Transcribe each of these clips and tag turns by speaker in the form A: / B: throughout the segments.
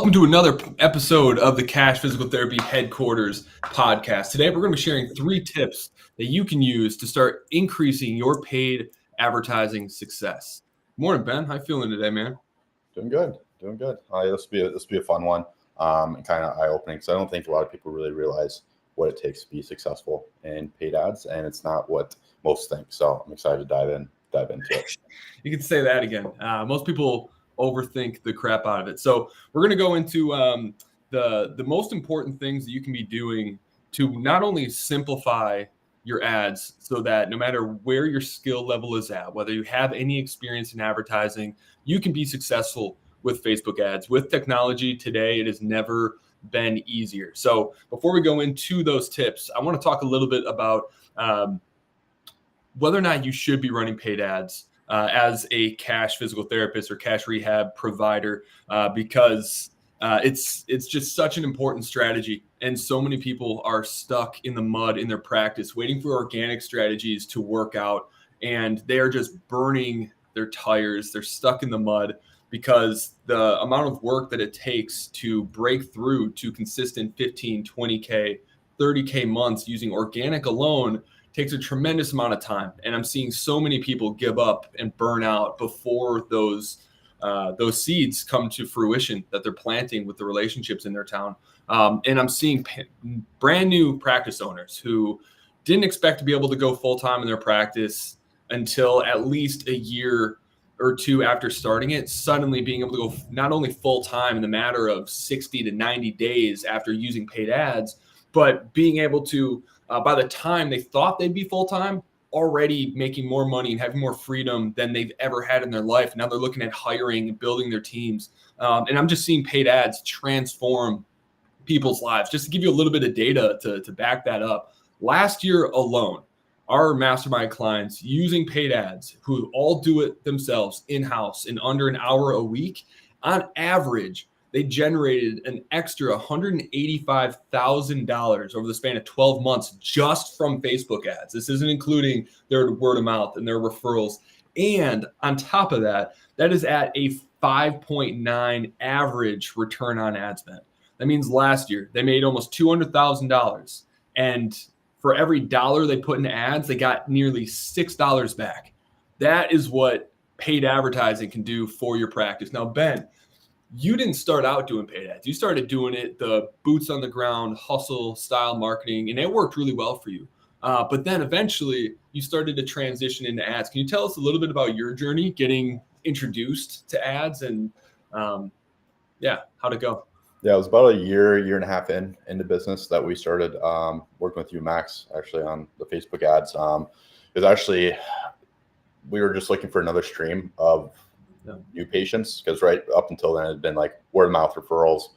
A: Welcome to another episode of the Cash Physical Therapy Headquarters podcast. Today, we're going to be sharing 3 tips that you can use to start increasing your paid advertising success. Morning, Ben. How you feeling today, man?
B: Doing good. This will be a fun one, and kind of eye-opening because I don't think a lot of people really realize what it takes to be successful in paid ads, and it's not what most think. So I'm excited to dive into it.
A: You can say that again. Most people overthink the crap out of it. So we're going to go into the most important things that you can be doing to not only simplify your ads so that no matter where your skill level is at, whether you have any experience in advertising, you can be successful with Facebook ads. With technology today, it has never been easier. So before we go into those tips, I want to talk a little bit about whether or not you should be running paid ads as a cash physical therapist or cash rehab provider, because it's just such an important strategy. And so many people are stuck in the mud in their practice, waiting for organic strategies to work out. And they are just burning their tires. They're stuck in the mud because the amount of work that it takes to break through to consistent 15, 20K, 30K months using organic alone takes a tremendous amount of time. And I'm seeing so many people give up and burn out before those seeds come to fruition that they're planting with the relationships in their town. And I'm seeing brand new practice owners who didn't expect to be able to go full-time in their practice until at least a year or two after starting it, suddenly being able to go not only full-time in the matter of 60 to 90 days after using paid ads, but being able to, by the time they thought they'd be full-time, already making more money and having more freedom than they've ever had in their life. Now they're looking at hiring and building their teams. And I'm just seeing paid ads transform people's lives. Just to give you a little bit of data to back that up, last year alone, our mastermind clients using paid ads, who all do it themselves in-house in under an hour a week, on average, they generated an extra $185,000 over the span of 12 months just from Facebook ads. This isn't including their word of mouth and their referrals. And on top of that, that is at a 5.9 average return on ad spend. That means last year they made almost $200,000. And for every dollar they put in ads, they got nearly $6 back. That is what paid advertising can do for your practice. Now, Ben, you didn't start out doing paid ads. You started doing it the boots on the ground, hustle style marketing, and it worked really well for you. But then eventually you started to transition into ads. Can you tell us a little bit about your journey getting introduced to ads and how'd it go?
B: Yeah, it was about a year and a half into business that we started working with you, Max, actually on the Facebook ads. It was actually, we were just looking for another stream of new patients, because right up until then it had been like word of mouth referrals,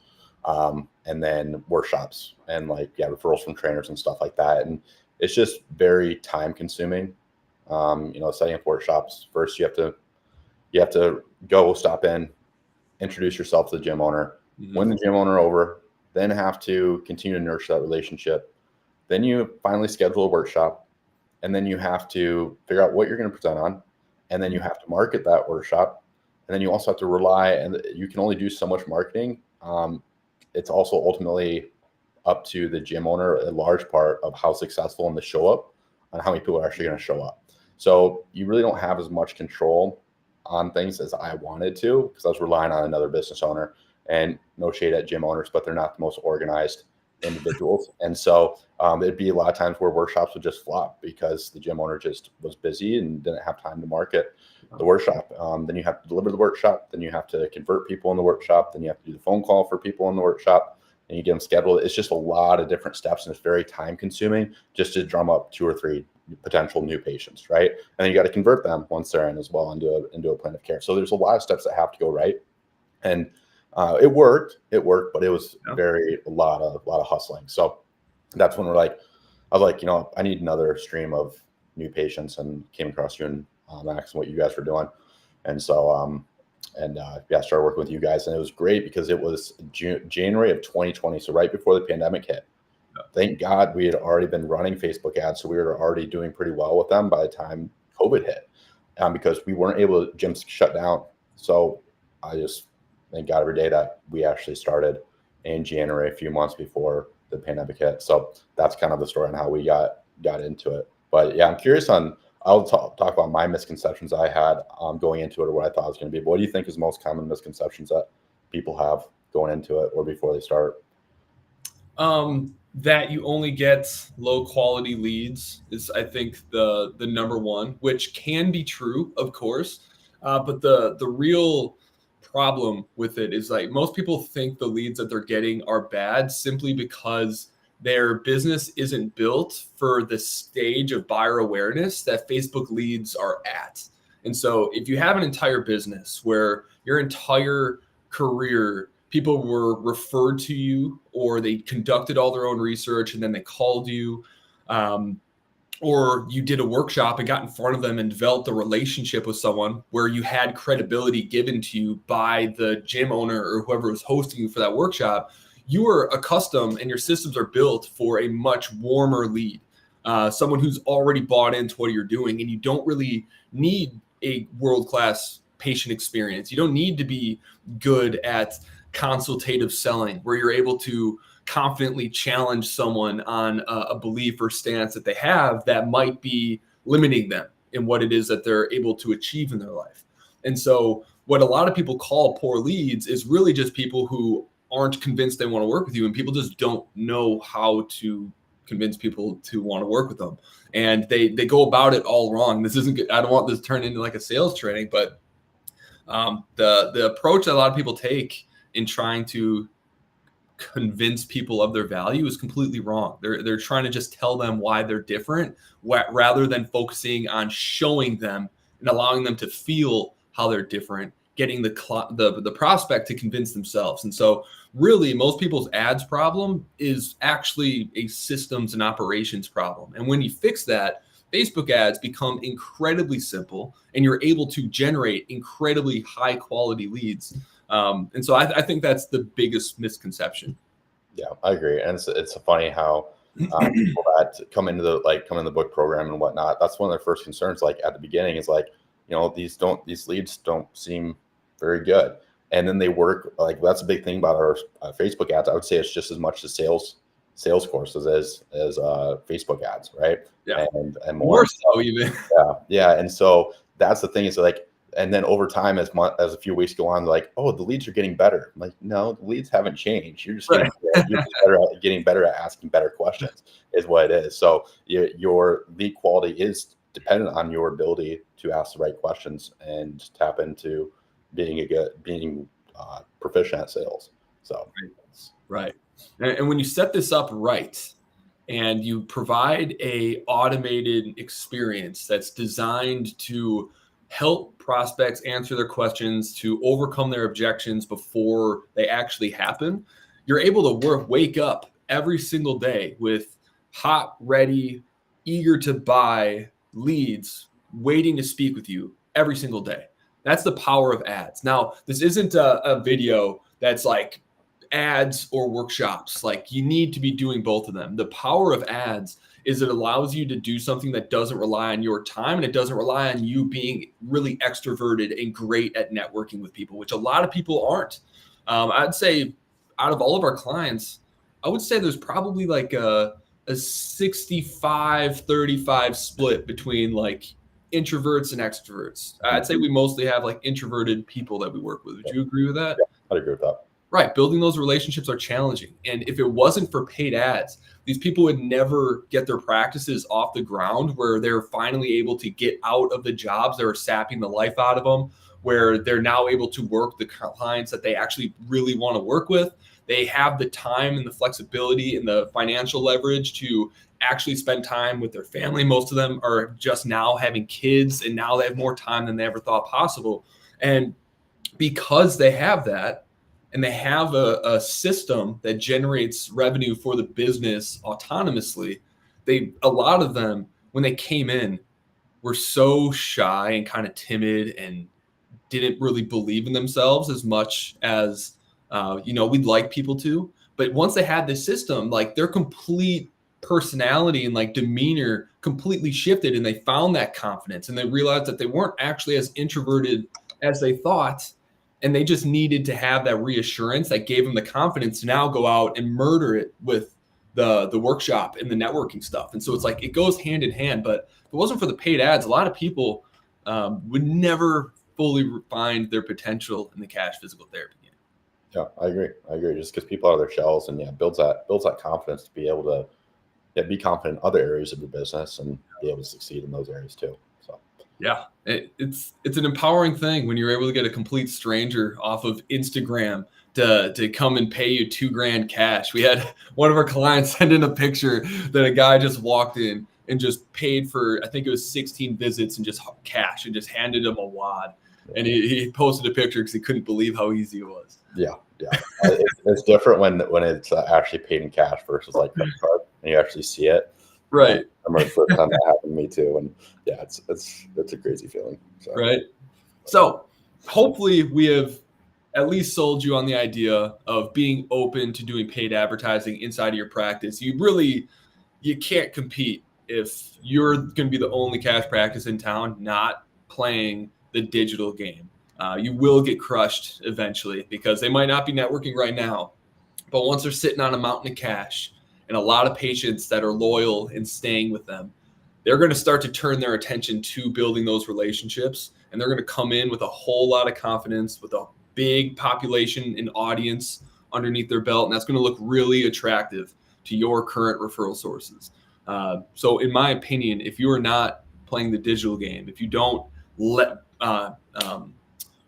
B: and then workshops and referrals from trainers and stuff like that. And it's just very time consuming. Setting up workshops, first you have to go stop in, introduce yourself to the gym owner, win the gym owner over, then have to continue to nurture that relationship. Then you finally schedule a workshop, and then you have to figure out what you're going to present on, and then you have to market that workshop. And then you also have to rely, and you can only do so much marketing. It's also ultimately up to the gym owner, a large part of how successful in the show up on how many people are actually going to show up. So you really don't have as much control on things as I wanted to, because I was relying on another business owner. And no shade at gym owners, but they're not the most organized individuals. And so it'd be a lot of times where workshops would just flop because the gym owner just was busy and didn't have time to market the workshop. Then you have to deliver the workshop. Then you have to convert people in the workshop. Then you have to do the phone call for people in the workshop, and you get them scheduled. It's just a lot of different steps, and it's very time consuming just to drum up 2 or 3 potential new patients, right? And then you got to convert them once they're in as well into a plan of care. So there's a lot of steps that have to go right. And it worked, but it was a lot of hustling. So that's when I was like, I need another stream of new patients, and came across you and Max and what you guys were doing. And so, started working with you guys, and it was great because it was January of 2020. So right before the pandemic hit. Thank God we had already been running Facebook ads. So we were already doing pretty well with them by the time COVID hit, because we weren't able to, gyms shut down. So I just thank God every day that we actually started in January, a few months before the pandemic hit. So that's kind of the story on how we got into it. But yeah, I'm curious on, I'll talk about my misconceptions I had going into it, or what I thought it was going to be. But what do you think is most common misconceptions that people have going into it or before they start?
A: That you only get low quality leads is, I think, the number one, which can be true, of course. But the real problem with it is, like, most people think the leads that they're getting are bad simply because their business isn't built for the stage of buyer awareness that Facebook leads are at. And so if you have an entire business where your entire career people were referred to you, or they conducted all their own research and then they called you, um, or you did a workshop and got in front of them and developed a relationship with someone where you had credibility given to you by the gym owner or whoever was hosting you for that workshop, you are accustomed and your systems are built for a much warmer lead, someone who's already bought into what you're doing, and you don't really need a world-class patient experience. You don't need to be good at consultative selling where you're able to confidently challenge someone on a belief or stance that they have that might be limiting them in what it is that they're able to achieve in their life. And so what a lot of people call poor leads is really just people who aren't convinced they want to work with you, and people just don't know how to convince people to want to work with them, and they go about it all wrong. This isn't good. I don't want this to turn into like a sales training, but the approach that a lot of people take in trying to convince people of their value is completely wrong. They're trying to just tell them why they're different, rather than focusing on showing them and allowing them to feel how they're different, getting the prospect to convince themselves. And so really most people's ads problem is actually a systems and operations problem. And when you fix that, Facebook ads become incredibly simple and you're able to generate incredibly high quality leads. And so I think that's the biggest misconception.
B: Yeah, I agree. And it's funny how people that come into the book program and whatnot, that's one of their first concerns. Like at the beginning is like, these leads don't seem very good. And then they work, like that's a big thing about our Facebook ads. I would say it's just as much the sales courses as Facebook ads, right?
A: Yeah.
B: And more
A: so even.
B: Yeah. And so that's the thing is like, and then over time, as a few weeks go on, like, oh, the leads are getting better. I'm like, no, the leads haven't changed. You're just getting better at asking better questions is what it is. So your lead quality is dependent on your ability to ask the right questions and tap into being proficient at sales. So
A: right. And when you set this up right, and you provide a automated experience that's designed to help prospects answer their questions, to overcome their objections before they actually happen, you're able to wake up every single day with hot, ready, eager to buy leads waiting to speak with you every single day. That's the power of ads. Now, this isn't a video that's like ads or workshops. Like, you need to be doing both of them. The power of ads is it allows you to do something that doesn't rely on your time, and it doesn't rely on you being really extroverted and great at networking with people, which a lot of people aren't. I'd say out of all of our clients, I would say there's probably like a 65-35 split between like introverts and extroverts. I'd say we mostly have like introverted people that we work with. Would you agree with that?
B: Yeah, I'd agree with that.
A: Right. Building those relationships are challenging. And if it wasn't for paid ads, these people would never get their practices off the ground where they're finally able to get out of the jobs that are sapping the life out of them, where they're now able to work the clients that they actually really want to work with. They have the time and the flexibility and the financial leverage to actually spend time with their family. Most of them are just now having kids, and now they have more time than they ever thought possible. And because they have that, and they have a system that generates revenue for the business autonomously, a lot of them, when they came in, were so shy and kind of timid and didn't really believe in themselves as much as we'd like people to. But once they had this system, like their complete personality and like demeanor completely shifted, and they found that confidence, and they realized that they weren't actually as introverted as they thought. And they just needed to have that reassurance that gave them the confidence to now go out and murder it with the workshop and the networking stuff. And so it's like it goes hand in hand. But if it wasn't for the paid ads, a lot of people would never fully find their potential in the cash physical therapy game.
B: Yeah, I agree. Just gets people out of their shells and builds that confidence to be able to be confident in other areas of your business and be able to succeed in those areas too. So
A: yeah, it's an empowering thing when you're able to get a complete stranger off of Instagram to come and pay you $2,000 cash. We had one of our clients send in a picture that a guy just walked in and just paid for, I think it was 16 visits and just cash and just handed him a wad. And he posted a picture because he couldn't believe how easy it was.
B: Yeah. It's different when it's actually paid in cash versus like credit card and you actually see it.
A: Right.
B: I remember the first time that happened to me too. And yeah, it's a crazy feeling. So.
A: Right. So hopefully we have at least sold you on the idea of being open to doing paid advertising inside of your practice. You can't compete if you're going to be the only cash practice in town not playing the digital game. You will get crushed eventually because they might not be networking right now, but once they're sitting on a mountain of cash and a lot of patients that are loyal and staying with them, they're going to start to turn their attention to building those relationships, and they're going to come in with a whole lot of confidence, with a big population and audience underneath their belt, and that's going to look really attractive to your current referral sources. So in my opinion, if you are not playing the digital game, if you don't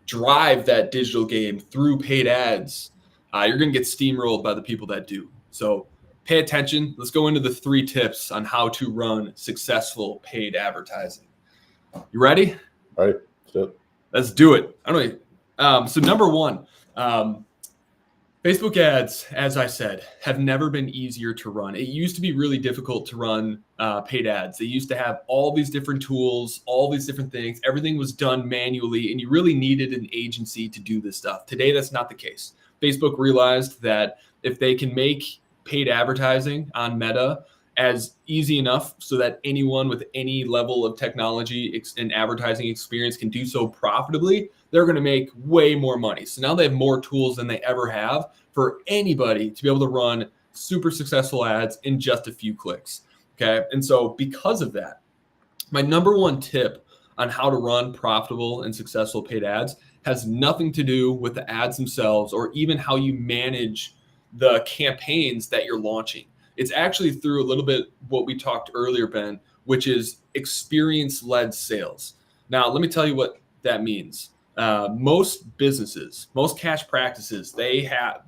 A: drive that digital game through paid ads, you're going to get steamrolled by the people that do. So pay attention. Let's go into the 3 tips on how to run successful paid advertising. You ready?
B: All right.
A: Let's do it. So number 1, Facebook ads, as I said, have never been easier to run. It used to be really difficult to run paid ads. They used to have all these different tools, all these different things. Everything was done manually, and you really needed an agency to do this stuff. Today, that's not the case. Facebook realized that if they can make paid advertising on Meta as easy enough so that anyone with any level of technology and advertising experience can do so profitably, they're going to make way more money. So now they have more tools than they ever have for anybody to be able to run super successful ads in just a few clicks. Okay. And so because of that, my number 1 tip on how to run profitable and successful paid ads has nothing to do with the ads themselves or even how you manage the campaigns that you're launching. It's actually through a little bit what we talked earlier, Ben, which is experience-led sales. Now, let me tell you what that means. Most businesses, most cash practices, they have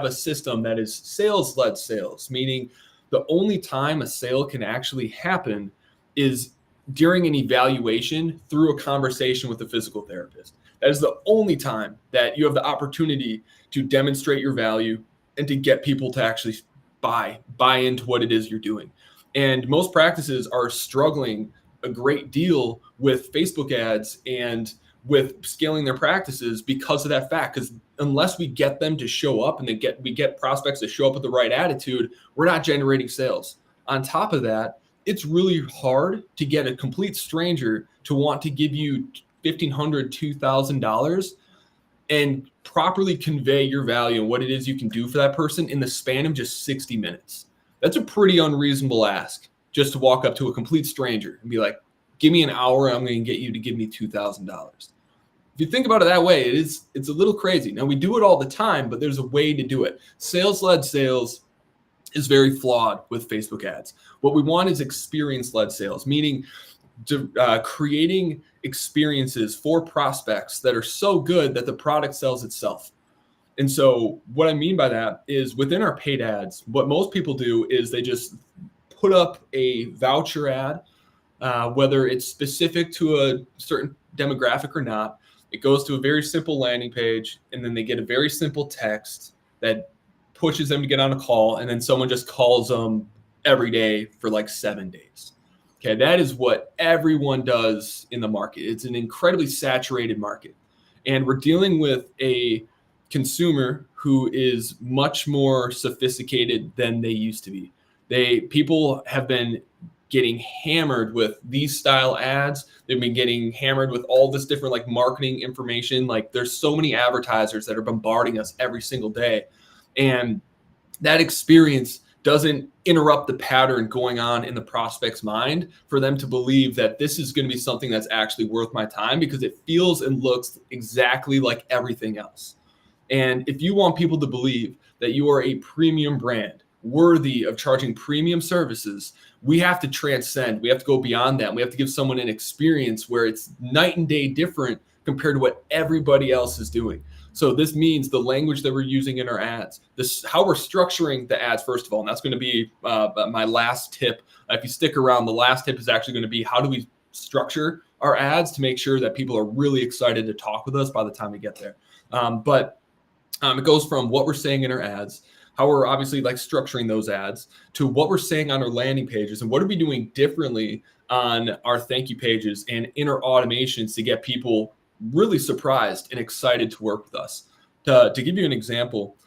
A: a system that is sales-led sales, meaning the only time a sale can actually happen is during an evaluation through a conversation with a physical therapist. That is the only time that you have the opportunity to demonstrate your value and to get people to actually buy into what it is you're doing. And most practices are struggling a great deal with Facebook ads and with scaling their practices because of that fact. Because unless we get them to show up and we get prospects to show up with the right attitude, we're not generating sales. On top of that, it's really hard to get a complete stranger to want to give you $1,500, $2,000 and properly convey your value and what it is you can do for that person in the span of just 60 minutes. That's a pretty unreasonable ask, just to walk up to a complete stranger and be like, give me an hour, I'm going to get you to give me $2,000. If you think about it that way, it's a little crazy. Now, we do it all the time, but there's a way to do it. Sales-led sales is very flawed with Facebook ads. What we want is experience-led sales, meaning creating experiences for prospects that are so good that the product sells itself. And so what I mean by that is within our paid ads, what most people do is they just put up a voucher ad, whether it's specific to a certain demographic or not. It goes to a very simple landing page, and then they get a very simple text that pushes them to get on a call, and then someone just calls them every day for like 7 days. Okay, that is what everyone does in the market. It's an incredibly saturated market. And we're dealing with a consumer who is much more sophisticated than they used to be. People have been getting hammered with these style ads. They've been getting hammered with all this different like marketing information. Like there's so many advertisers that are bombarding us every single day. And that experience doesn't interrupt the pattern going on in the prospect's mind for them to believe that this is going to be something that's actually worth my time, because it feels and looks exactly like everything else. And if you want people to believe that you are a premium brand worthy of charging premium services, we have to transcend. We have to go beyond that. We have to give someone an experience where it's night and day different compared to what everybody else is doing. So this means the language that we're using in our ads, this how we're structuring the ads, first of all, and that's going to be my last tip. If you stick around, the last tip is actually going to be how do we structure our ads to make sure that people are really excited to talk with us by the time we get there. But it goes from what we're saying in our ads, how we're obviously like structuring those ads, to what we're saying on our landing pages, and what are we doing differently on our thank you pages and in our automations to get people really surprised and excited to work with us. To give you an example,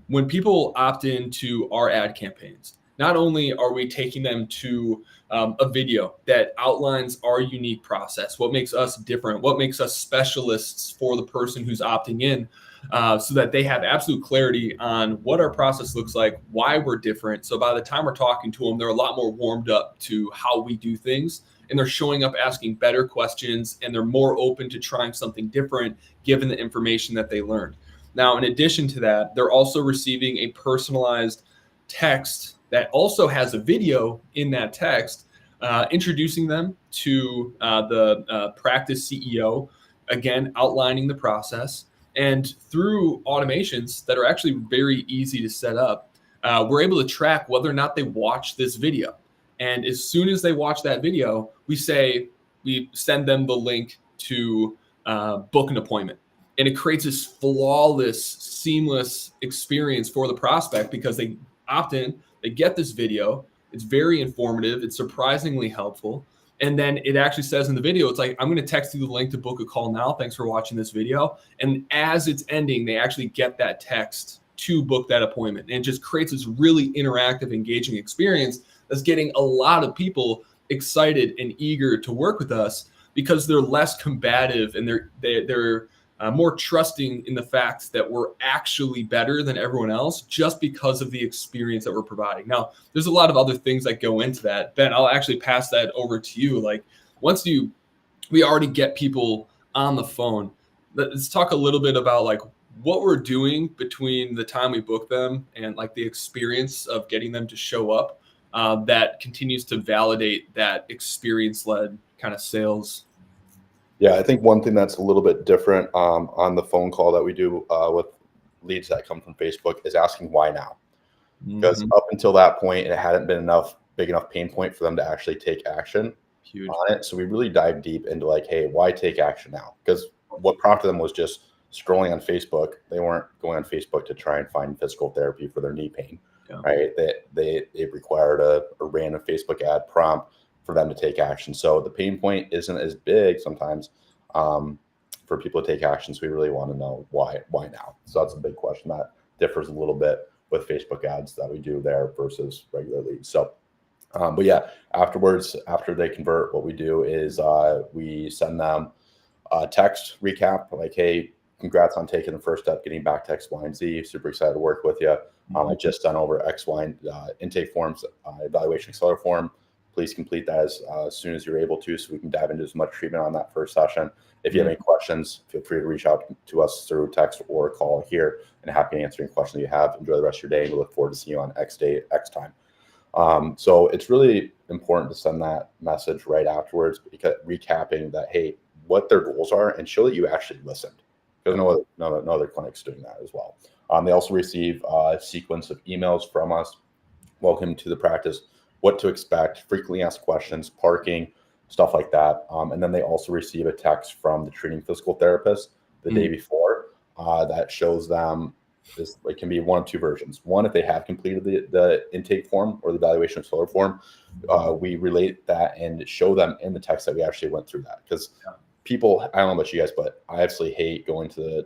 A: when people opt into our ad campaigns, not only are we taking them to a video that outlines our unique process, what makes us different, what makes us specialists for the person who's opting in, so that they have absolute clarity on what our process looks like, why we're different. So by the time we're talking to them, they're a lot more warmed up to how we do things, and they're showing up asking better questions, and they're more open to trying something different given the information that they learned. Now, in addition to that, they're also receiving a personalized text that also has a video in that text, introducing them to the practice CEO, again, outlining the process. And through automations that are actually very easy to set up, we're able to track whether or not they watch this video. And as soon as they watch that video, we send them the link to book an appointment. And it creates this flawless, seamless experience for the prospect, because they opt in, they get this video. It's very informative. It's surprisingly helpful. And then it actually says in the video, it's like, I'm going to text you the link to book a call now. Thanks for watching this video. And as it's ending, they actually get that text to book that appointment. And it just creates this really interactive, engaging experience that's getting a lot of people excited and eager to work with us, because they're less combative and they're more trusting in the fact that we're actually better than everyone else just because of the experience that we're providing. Now, there's a lot of other things that go into that. Ben, I'll actually pass that over to you. Like we already get people on the phone. Let's talk a little bit about like what we're doing between the time we book them and like the experience of getting them to show up, that continues to validate that experience-led kind of sales.
B: Yeah, I think one thing that's a little bit different on the phone call that we do with leads that come from Facebook is asking why now. Because up until that point, it hadn't been big enough pain point for them to actually take action on it. So we really dive deep into like, hey, why take action now? Because what prompted them was just scrolling on Facebook. They weren't going on Facebook to try and find physical therapy for their knee pain, right? They required a random Facebook ad prompt for them to take action. So the pain point isn't as big sometimes for people to take action. So we really want to know why now. So that's a big question that differs a little bit with Facebook ads that we do there versus regular leads. So, but yeah, afterwards, after they convert, what we do is we send them a text recap like, hey, congrats on taking the first step, getting back to X, Y, and Z. Super excited to work with you. I just sent over X, Y, intake forms, evaluation accelerator form. Please complete that as soon as you're able to, so we can dive into as much treatment on that first session. If you have any questions, feel free to reach out to us through text or call here, and happy to answer any questions you have. Enjoy the rest of your day, and we look forward to seeing you on X day, X time. So it's really important to send that message right afterwards, because recapping that, hey, what their goals are, and show that you actually listened, because no other clinic's doing that as well. They also receive a sequence of emails from us. Welcome to the practice, what to expect, frequently asked questions, parking, stuff like that. And then they also receive a text from the treating physical therapist the day before that shows them this. It can be one of two versions. One, if they have completed the intake form or the evaluation of solar form, we relate that and show them in the text that we actually went through that. Because people, I don't know about you guys, but I absolutely hate going to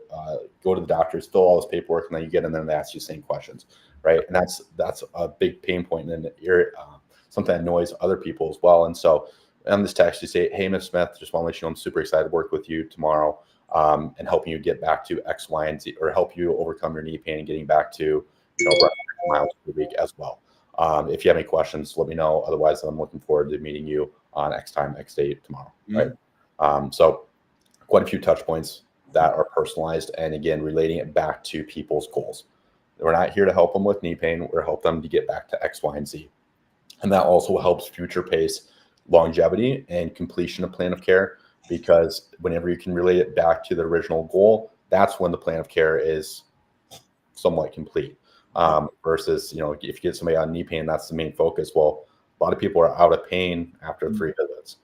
B: the doctors, fill all this paperwork, and then you get in there and they ask you the same questions, right? And that's a big pain point. And then something that annoys other people as well. And so on this text, you say, hey, Ms. Smith, just want to let you know I'm super excited to work with you tomorrow and helping you get back to X, Y, and Z, or help you overcome your knee pain and getting back to, miles per week as well. If you have any questions, let me know. Otherwise, I'm looking forward to meeting you on X time, X date tomorrow. Right. So quite a few touch points that are personalized. And again, relating it back to people's goals. We're not here to help them with knee pain. We're help them to get back to X, Y, and Z. And that also helps future pace longevity and completion of plan of care, because whenever you can relate it back to the original goal, that's when the plan of care is somewhat complete. Versus, if you get somebody on knee pain, that's the main focus. Well, a lot of people are out of pain after 3 visits.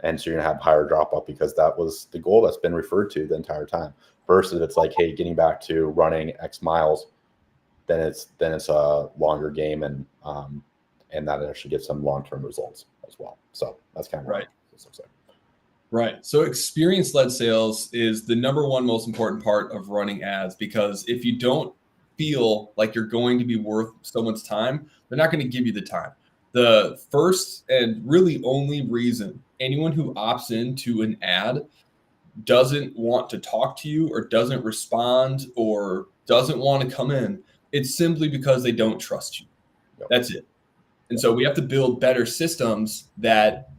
B: And so you're gonna have higher drop off because that was the goal that's been referred to the entire time. Versus it's like, hey, getting back to running X miles, then it's a longer game, and that actually gets some long-term results as well. So that's kind of
A: right.
B: What this looks like.
A: Right. So experience-led sales is the number one most important part of running ads, because if you don't feel like you're going to be worth someone's time, they're not going to give you the time. The first and really only reason anyone who opts into an ad doesn't want to talk to you or doesn't respond or doesn't want to come in, it's simply because they don't trust you.
B: Yep.
A: That's it. And so we have to build better systems that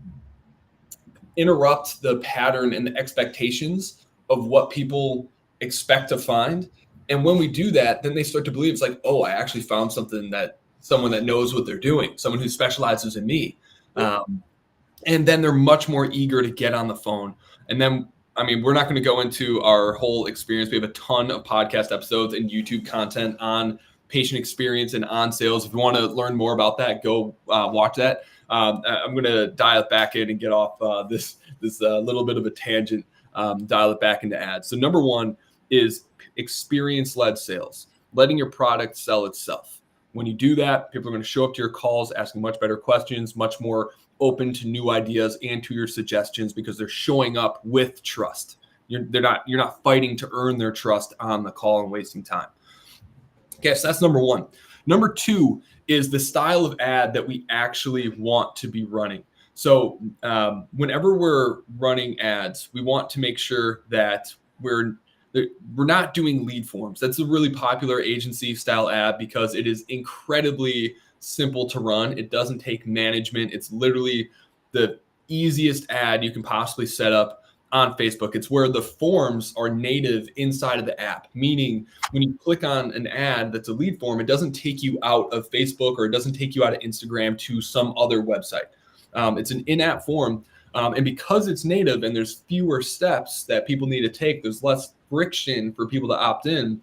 A: interrupt the pattern and the expectations of what people expect to find. And when we do that, then they start to believe it's like, oh, I actually found someone that knows what they're doing, someone who specializes in me. And then they're much more eager to get on the phone. And then, we're not going to go into our whole experience. We have a ton of podcast episodes and YouTube content on patient experience and on sales. If you want to learn more about that, go watch that. I'm going to dial it back in and get off this little bit of a tangent, dial it back into ads. So number one is experience-led sales, letting your product sell itself. When you do that, people are going to show up to your calls asking much better questions, much more open to new ideas and to your suggestions, because they're showing up with trust. You're not fighting to earn their trust on the call and wasting time. Okay, so that's number one. Number two is the style of ad that we actually want to be running. So whenever we're running ads, we want to make sure that we're not doing lead forms. That's a really popular agency style ad because it is incredibly simple to run. It doesn't take management. It's literally the easiest ad you can possibly set up on Facebook. It's where the forms are native inside of the app, meaning when you click on an ad that's a lead form, it doesn't take you out of Facebook or it doesn't take you out of Instagram to some other website. It's an in-app form. And because it's native and there's fewer steps that people need to take, there's less friction for people to opt in,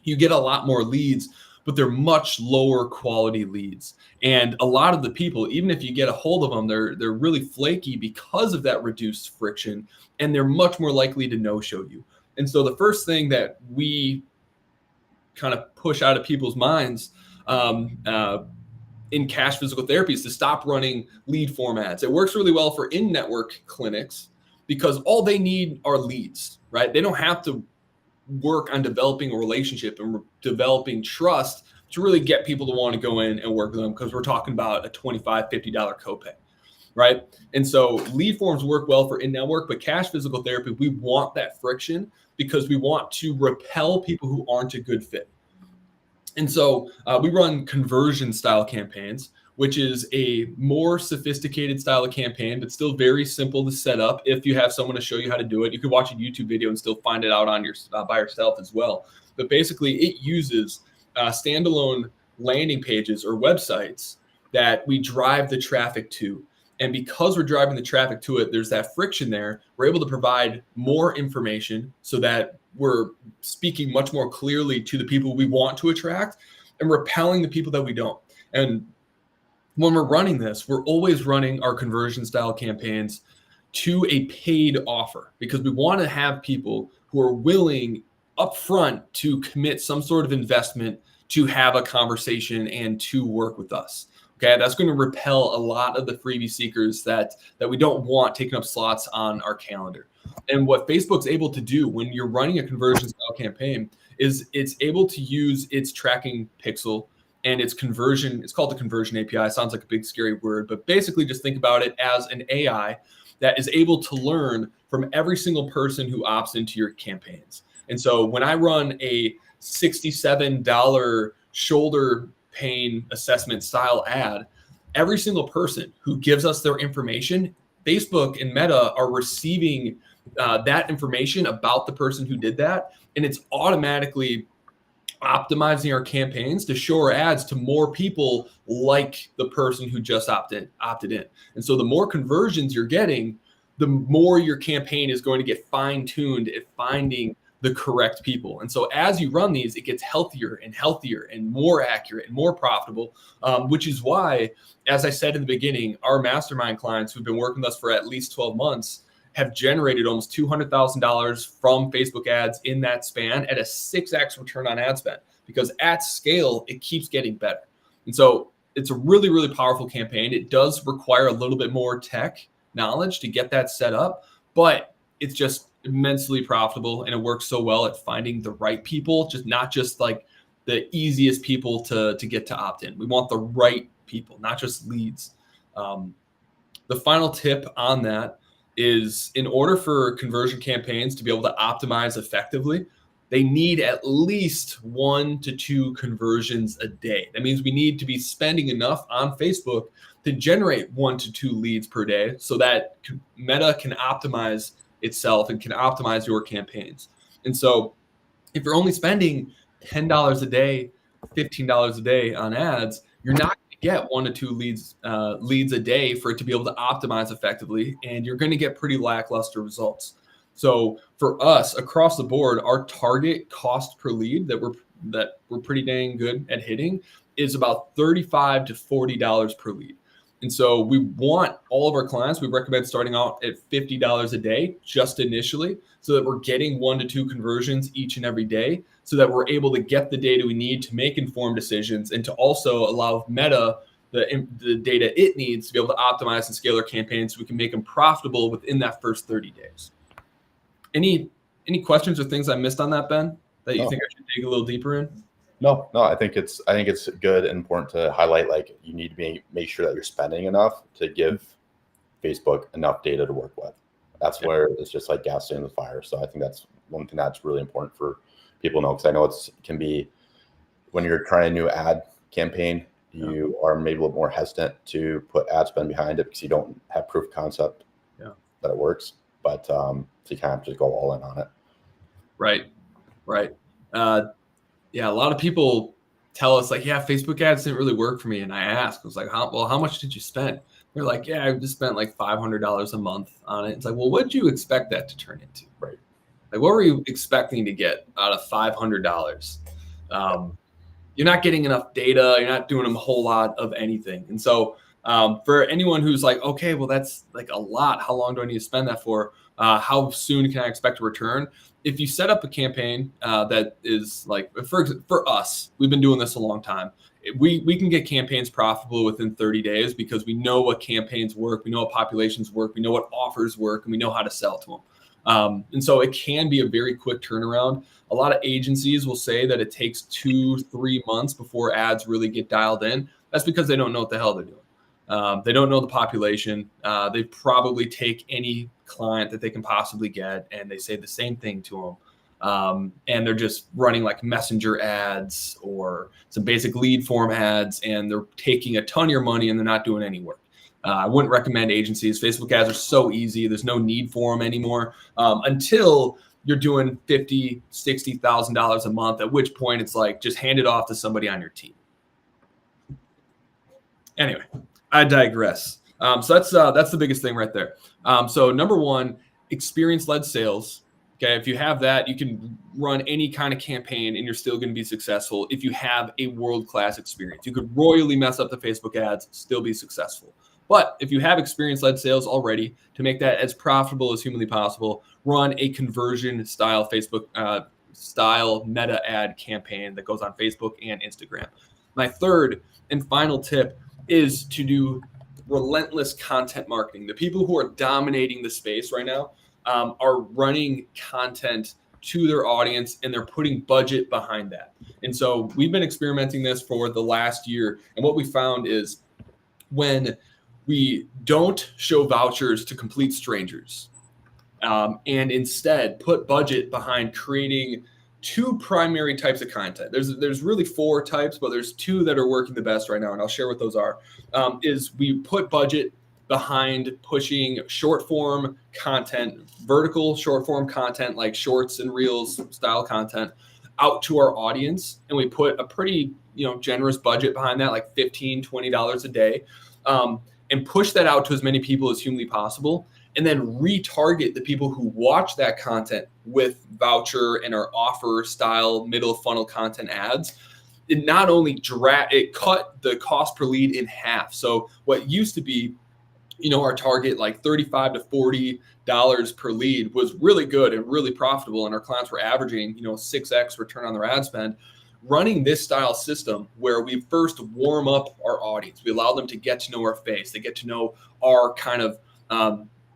A: you get a lot more leads, but they're much lower quality leads. And a lot of the people, even if you get a hold of them, they're really flaky because of that reduced friction, and they're much more likely to no-show you. And so the first thing that we kind of push out of people's minds in cash physical therapy is to stop running lead form ads. It works really well for in-network clinics because all they need are leads, right? They don't have to work on developing a relationship and developing trust to really get people to want to go in and work with them, because we're talking about a $25, $50 copay, right? And so lead forms work well for in-network, but cash physical therapy, we want that friction because we want to repel people who aren't a good fit. And so we run conversion style campaigns, which is a more sophisticated style of campaign, but still very simple to set up. If you have someone to show you how to do it, you could watch a YouTube video and still find it out on your by yourself as well. But basically, it uses standalone landing pages or websites that we drive the traffic to. And because we're driving the traffic to it, there's that friction there. We're able to provide more information so that we're speaking much more clearly to the people we want to attract and repelling the people that we don't. And when we're running this, we're always running our conversion style campaigns to a paid offer, because we want to have people who are willing upfront to commit some sort of investment to have a conversation and to work with us. Okay, that's going to repel a lot of the freebie seekers that we don't want taking up slots on our calendar. And what Facebook's able to do when you're running a conversion style campaign is it's able to use its tracking pixel and it's conversion. It's called the conversion API. Sounds like a big scary word, but basically just think about it as an AI that is able to learn from every single person who opts into your campaigns. And so when I run a $67 shoulder pain assessment style ad, every single person who gives us their information, Facebook and Meta are receiving that information about the person who did that, and it's automatically optimizing our campaigns to show our ads to more people like the person who just opted in. And so the more conversions you're getting, the more your campaign is going to get fine-tuned at finding the correct people. And so as you run these, it gets healthier and healthier and more accurate and more profitable, which is why, as I said in the beginning, our mastermind clients who've been working with us for at least 12 months have generated almost $200,000 from Facebook ads in that span at a 6x return on ad spend, because at scale, it keeps getting better. And so it's a really, really powerful campaign. It does require a little bit more tech knowledge to get that set up, but it's just immensely profitable, and it works so well at finding the right people, just not just like the easiest people to get to opt in. We want the right people, not just leads. The final tip on that is, in order for conversion campaigns to be able to optimize effectively, they need at least 1 to 2 conversions a day. That means we need to be spending enough on Facebook to generate 1 to 2 leads per day so that Meta can optimize itself and can optimize your campaigns. And so if you're only spending $10 a day, $15 a day on ads, you're not going to get 1 to 2 leads a day for it to be able to optimize effectively, and you're going to get pretty lackluster results. So for us across the board, our target cost per lead that we're pretty dang good at hitting is about $35 to $40 per lead. And so we want all of our clients, we recommend starting out at $50 a day just initially, so that we're getting 1 to 2 conversions each and every day, so that we're able to get the data we need to make informed decisions, and to also allow Meta the data it needs to be able to optimize and scale our campaigns so we can make them profitable within that first 30 days. Any questions or things I missed on that, Ben, that you think I should dig a little deeper in?
B: No, I think it's good and important to highlight, like, you need to make sure that you're spending enough to give Facebook enough data to work with. That's where it's just like gas in the fire. So I think that's one thing that's really important for people to know, because I know it can be, when you're trying a new ad campaign, you are maybe a little more hesitant to put ad spend behind it because you don't have proof of concept that it works. But so you kind of just go all in on it.
A: Right. Yeah, a lot of people tell us, like, yeah, Facebook ads didn't really work for me. And I asked, I was like, how much did you spend? They're like, yeah, I just spent like $500 a month on it. It's like, well, what did you expect that to turn into?
B: Right.
A: Like, what were you expecting to get out of $500? You're not getting enough data. You're not doing a whole lot of anything. And so for anyone who's like, okay, well, that's like a lot. How long do I need to spend that for? How soon can I expect a return? If you set up a campaign that is like, for us, we've been doing this a long time. We can get campaigns profitable within 30 days because we know what campaigns work. We know what populations work. We know what offers work, and we know how to sell to them. And so it can be a very quick turnaround. A lot of agencies will say that it takes 2-3 months before ads really get dialed in. That's because they don't know what the hell they're doing. They don't know the population. They probably take any client that they can possibly get, and they say the same thing to them. And they're just running like messenger ads or some basic lead form ads, and they're taking a ton of your money and they're not doing any work. I wouldn't recommend agencies. Facebook ads are so easy. There's no need for them anymore until you're doing $50,000, $60,000 a month, at which point it's like, just hand it off to somebody on your team. Anyway, I digress. So that's the biggest thing right there. So number one, experience-led sales. Okay, if you have that, you can run any kind of campaign and you're still going to be successful if you have a world-class experience. You could royally mess up the Facebook ads, still be successful. But if you have experience-led sales already, to make that as profitable as humanly possible, run a conversion-style Facebook style meta ad campaign that goes on Facebook and Instagram. My third and final tip is to do relentless content marketing. The people who are dominating the space right now are running content to their audience, and they're putting budget behind that. And so we've been experimenting this for the last year. And what we found is when we don't show vouchers to complete strangers, and instead put budget behind creating two primary types of content. There's really four types, but there's two that are working the best right now, and I'll share what those are. Is we put budget behind pushing short form content, vertical short form content like shorts and reels style content out to our audience, and we put a pretty generous budget behind that, like $15-$20 a day, and push that out to as many people as humanly possible. And then retarget the people who watch that content with voucher and our offer style middle funnel content ads. It not only it cut the cost per lead in half. So what used to be, our target like $35 to $40 per lead was really good and really profitable, and our clients were averaging 6x return on their ad spend. Running this style system where we first warm up our audience, we allow them to get to know our face, they get to know our kind of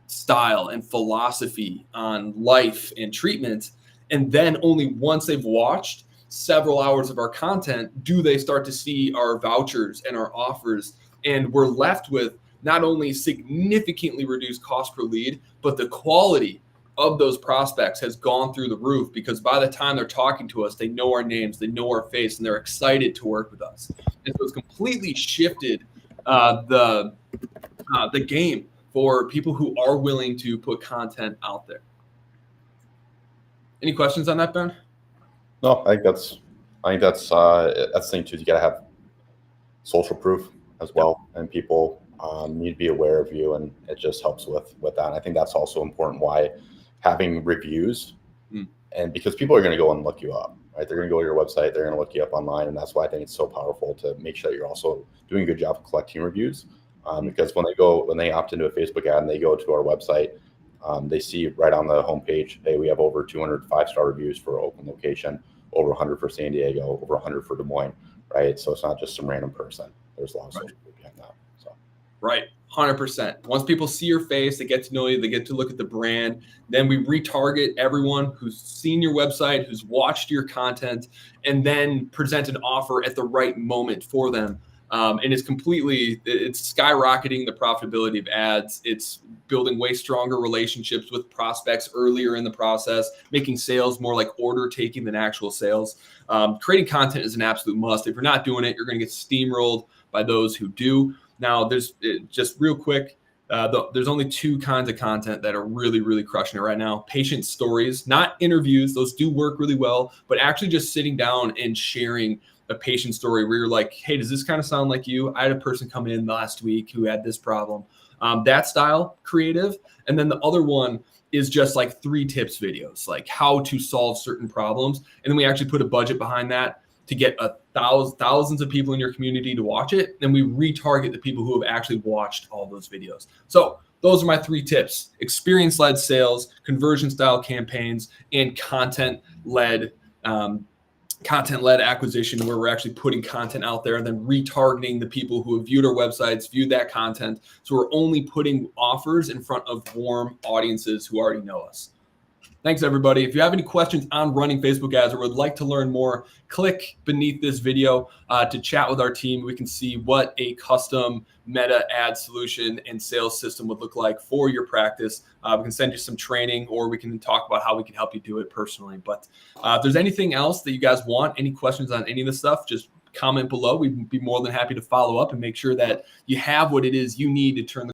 A: style and philosophy on life and treatment. And then only once they've watched several hours of our content do they start to see our vouchers and our offers. And we're left with not only significantly reduced cost per lead, but the quality of those prospects has gone through the roof, because by the time they're talking to us, they know our names, they know our face, and they're excited to work with us. And so it's completely shifted the game for people who are willing to put content out there. Any questions on that, Ben?
B: No, I think that's the thing too. You got to have social proof as well, and people need to be aware of you, and it just helps with that. And I think that's also important. Why having reviews, and because people are going to go and look you up, right? They're going to go to your website, they're going to look you up online, and that's why I think it's so powerful to make sure that you're also doing a good job of collecting reviews. Because when they opt into a Facebook ad and they go to our website, they see right on the homepage, hey, we have over 200 5-star reviews for Oakland location, over 100 for San Diego, over 100 for Des Moines, right? So it's not just some random person. There's a lot of social proof behind that. So.
A: Right, 100%. Once people see your face, they get to know you, they get to look at the brand. Then we retarget everyone who's seen your website, who's watched your content, and then present an offer at the right moment for them. And it's skyrocketing the profitability of ads. It's building way stronger relationships with prospects earlier in the process, making sales more like order taking than actual sales. Creating content is an absolute must. If you're not doing it, you're going to get steamrolled by those who do. Now, just real quick, there's only two kinds of content that are really, really crushing it right now. Patient stories, not interviews. Those do work really well, but actually just sitting down and sharing a patient story where you're like, hey, does this kind of sound like you? I had a person come in last week who had this problem. That style creative. And then the other one is just like 3 tips videos, like how to solve certain problems. And then we actually put a budget behind that to get thousands of people in your community to watch it. And we retarget the people who have actually watched all those videos. So those are my 3 tips: experience-led sales, conversion-style campaigns, and content-led acquisition, where we're actually putting content out there and then retargeting the people who have viewed our websites, viewed that content. So we're only putting offers in front of warm audiences who already know us. Thanks, everybody. If you have any questions on running Facebook ads or would like to learn more, click beneath this video to chat with our team. We can see what a custom meta ad solution and sales system would look like for your practice. We can send you some training, or we can talk about how we can help you do it personally. But if there's anything else that you guys want, any questions on any of this stuff, just comment below. We'd be more than happy to follow up and make sure that you have what it is you need to turn the